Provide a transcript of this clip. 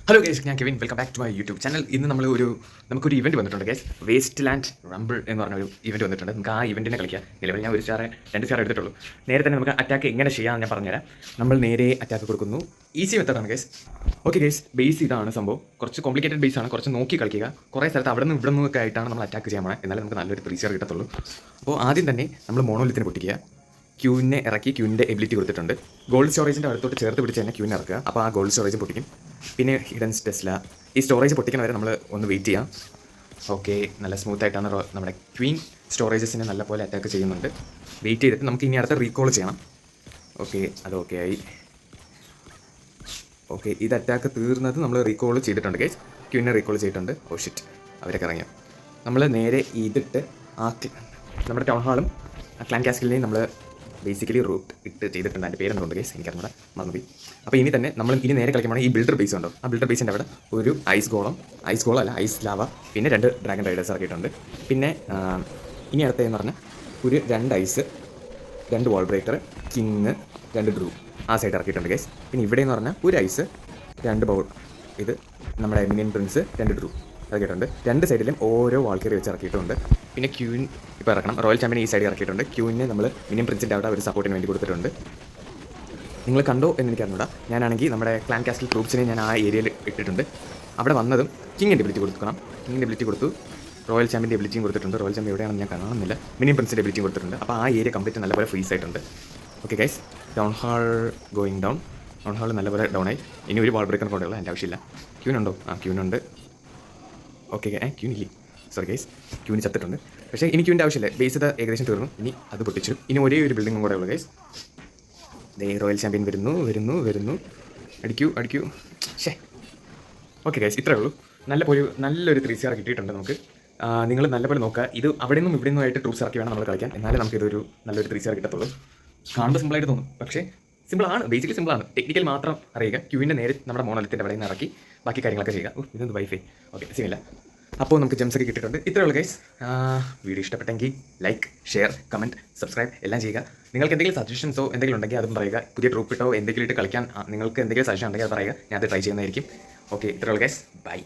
Hello guys, ഞാൻ Kevin. Welcome back to my YouTube channel. ഇന്ന് നമുക്കൊരു ഇവന്റ് വന്നിട്ടുണ്ട് ഗൈസ്. വേസ്റ്റ് ലാൻഡ് റംബിൾ എന്ന് പറഞ്ഞ ഒരു ഇവന്റ് വന്നിട്ടുണ്ട്. നമുക്ക് ആ ഇവന്റിനെ കളിക്കാം. നിലവിൽ ഞാൻ 2 സ്റ്റാർ എടുത്തിട്ടുള്ളൂ. നേരെ തന്നെ നമുക്ക് അറ്റാക്ക് എങ്ങനെ ചെയ്യാമെന്ന് ഞാൻ പറഞ്ഞുതരാം. നമ്മൾ നേരെ അറ്റാക്ക് കൊടുക്കുന്നു. ഈസി മെത്തേഡാണ് ഗൈസ്. ഓക്കെ ഗൈസ്, ബേസ് ഇതാണ് സംഭവം. കുറച്ച് കോംപ്ലിക്കേറ്റഡ് ബേസ് ആണ്. കുറച്ച് നോക്കി കളിക്കുക. കുറേ സ്ഥലത്ത് അവിടെ നിന്ന് ഇവിടെ നിന്നൊക്കെ ആയിട്ടാണ് നമ്മൾ അറ്റാക്ക് ചെയ്യാൻ പോകുന്നത്. എന്നാലും നമുക്ക് നല്ലൊരു 3 സ്റ്റാർ കിട്ടത്തുള്ളൂ. അപ്പോൾ ആദ്യം തന്നെ നമ്മൾ മോണോലിത്തിനെ പൊട്ടിക്കുക. ക്യൂവിനെ ഇറക്കി ക്യൂവിൻ്റെ എബിലിറ്റി കൊടുത്തിട്ടുണ്ട്. ഗോൾഡ് സ്റ്റോറേജിൻ്റെ അടുത്തോട്ട് ചേർത്ത് പിടിച്ച് തന്നെ ക്യൂവിനെ ഇറക്കുക. അപ്പോൾ ആ ഗോൾഡ് സ്റ്റോറേജ് പൊട്ടിക്കും. പിന്നെ ഹിഡൻ ടെസ്ല. ഈ സ്റ്റോറേജ് പൊട്ടിക്കുന്ന വരെ നമ്മൾ ഒന്ന് വെയിറ്റ് ചെയ്യാം. ഓക്കെ, നല്ല സ്മൂത്തായിട്ടാണ് നമ്മുടെ ക്വീൻ സ്റ്റോറേജസിനെ നല്ല പോലെ അറ്റാക്ക് ചെയ്യുന്നുണ്ട്. വെയിറ്റ് ചെയ്തിട്ട് നമുക്ക് ഇനി അടുത്ത റീകോൾ ചെയ്യണം. ഓക്കെ, അത് ഓക്കെ ആയി. ഓക്കെ, ഇത് അറ്റാക്ക് തീർന്നത് നമ്മൾ റീകോൾ ചെയ്തിട്ടുണ്ട് ഗൈസ്. ക്യൂവിനെ റീകോൾ ചെയ്തിട്ടുണ്ട്. ഓ ഷിറ്റ്, അവരൊക്കെ ഇറങ്ങിയോ. നമ്മൾ നേരെ ഇതിട്ട് നമ്മുടെ ടൗൺ ഹാളും ക്ലാൻ കാസ്റ്റിലെയും നമ്മൾ ബേസിക്കലി റൂട്ട് ചെയ്തിട്ടുണ്ട്. അതിൻ്റെ പേരെന്തുകൊണ്ട് ഗൈസ് എനിക്കറിഞ്ഞൂടെ, മറന്നുപോയി. അപ്പോൾ ഇനി തന്നെ നമ്മൾ നേരെ കളിക്കുമ്പോൾ ഈ ബിൽഡർ ബേസ് ഉണ്ടോ, ആ ബിൽഡർ ബേസിൻ്റെ അവിടെ ഒരു ഐസ് ഗോളം അല്ല ഐസ് ലാവ, പിന്നെ 2 ഡ്രാഗൺ റൈഡേഴ്സ് ഇറക്കിയിട്ടുണ്ട്. പിന്നെ ഇനി അടുത്തതെന്ന് പറഞ്ഞാൽ ഒരു 2 ഐസ്, 2 വാൾ ബ്രേക്കർ, കിങ്, 2 ഡ്രൂ ആ സൈഡ് ഇറക്കിയിട്ടുണ്ട് ഗൈസ്. പിന്നെ ഇവിടെയെന്ന് പറഞ്ഞാൽ ഒരു ഐസ്, 2 ബൗൾ, ഇത് നമ്മുടെ മിനിയൻ പ്രിൻസ്, 2 ഡ്രൂ ഇറക്കിയിട്ടുണ്ട്. 2 സൈഡിലും ഓരോ വാൾക്കറി വെച്ച് ഇറക്കിയിട്ടുണ്ട്. പിന്നെ ക്യൂൻ ഇപ്പോൾ ഇറക്കണം. റോയൽ ചാമ്പ്യൻ ഈ സൈഡിൽ ഇറക്കിയിട്ടുണ്ട്. ക്യൂവിനെ നമ്മൾ മിനിയൻ പ്രിൻസിൻ്റെ അവിടെ ഒരു സപ്പോർട്ടിന് വേണ്ടി കൊടുത്തിട്ടുണ്ട്. നിങ്ങൾ കണ്ടോ എന്ന് എനിക്കറിഞ്ഞൂടാ. ഞാനാണെങ്കിൽ നമ്മുടെ ക്ലാൻ കാസ്റ്റിൽ ട്രൂപ്സിനെ ഞാൻ ആ ഏരിയയിൽ ഇട്ടിട്ടുണ്ട്. അവിടെ വന്നതും കിങ്ങിൻ്റെ എബിലിറ്റി കൊടുക്കണം. കിങ്ങിൻ്റെ എബിലിറ്റി കൊടുത്തു. റോയൽ ചാമ്പ്യൻ്റെ എബിലിറ്റിയും കൊടുത്തിട്ടുണ്ട്. റോയൽ ചാമ്പ്യൻ എവിടെയാണെന്ന് ഞാൻ കാണുന്നില്ല. മിനിയൻ പ്രിൻസിൻ്റെ എബിലിറ്റിയും കൊടുത്തിട്ടുണ്ട്. അപ്പോൾ ആ ഏരിയ കംപ്ലീറ്റ് നല്ലപോലെ ഫ്രീസ് ആയിട്ടുണ്ട്. Okay guys, town hall going down. Town hall നല്ലപോലെ ഡൗൺ ആയി. ഇനി ഒരു വാൾ ബ്രേക്കർ കൊണ്ടുള്ള എൻ്റെ ആവശ്യമില്ല. ക്യൂനുണ്ടോ? ആ ക്യൂനുണ്ട്. ഓക്കെ, ക്യൂനില്ലേ, സോറി ഗൈസ്, ക്യൂന് ചത്തിട്ടുണ്ട്. പക്ഷേ ഇനി ക്യൂവിൻ്റെ ആവശ്യമില്ല. ബേസ് ഇത് ഏകദേശം തീർന്നു. ഇനി അത് പൊട്ടിച്ചു. ഇനി ഒരേ ഒരു ബിൽഡിങ്ങും കൂടെ ഉള്ളൂ ഗൈസ്. റോയൽ ചാമ്പ്യൻ വരുന്നു. അടിക്കൂ. ഷേ, ഓക്കെ ഗൈസ്, ഇത്രയേ ഉള്ളൂ. നല്ലൊരു 3 സ്റ്റാർ കിട്ടിയിട്ടുണ്ട് നമുക്ക്. നിങ്ങൾ നല്ലപോലെ നോക്കുക. ഇത് അവിടെ നിന്നും ഇവിടെ നിന്നുമായിട്ട് ട്രൂപ്സ് ഇറക്കി വേണം നമ്മൾ കളിക്കാൻ. എന്നാലേ നമുക്ക് ഇതൊരു നല്ലൊരു 3 സ്റ്റാർ കിട്ടത്തുള്ളൂ. കാണുമ്പോൾ സിമ്പിളായിട്ട് തോന്നും, പക്ഷേ സിമ്പിളാണ്. ബേസിക്കലി സിമ്പിളാണ്. ടെക്നിക്കൽ മാത്രം അറിയുക. ക്യൂവിൻ്റെ നേരെ നമ്മുടെ മോണോലിത്തിൻ്റെ അവിടെ നിന്ന് ഇറക്കി ബാക്കി കാര്യങ്ങളൊക്കെ ചെയ്യുക. ഇതെന്ത് വൈഫൈ. ഓക്കെ, സീനില്ല. അപ്പോൾ നമുക്ക് ജംസൊക്കെ കിട്ടിയിട്ടുണ്ട്. ഇത്രയേ ഉള്ളൂ ഗൈസ്. വീഡിയോ ഇഷ്ടപ്പെട്ടെങ്കിൽ ലൈക്ക്, ഷെയർ, കമൻറ്റ്, സബ്സ്ക്രൈബ് എല്ലാം ചെയ്യുക. നിങ്ങൾക്ക് എന്തെങ്കിലും സജഷൻസോ എന്തെങ്കിലും ഉണ്ടെങ്കിൽ അതും പറയുക. പുതിയ ട്രൂപ്പ് ഇട്ടോ എന്തെങ്കിലും ഇട്ട് കളിക്കാൻ നിങ്ങൾക്ക് എന്തെങ്കിലും സജഷൻ ഉണ്ടെങ്കിൽ അത് പറയുക. ഞാൻ അത് ട്രൈ ചെയ്യുന്നതായിരിക്കും. ഓക്കെ, ഇത്രയേ ഉള്ളൂ ഗൈസ്. ബൈ.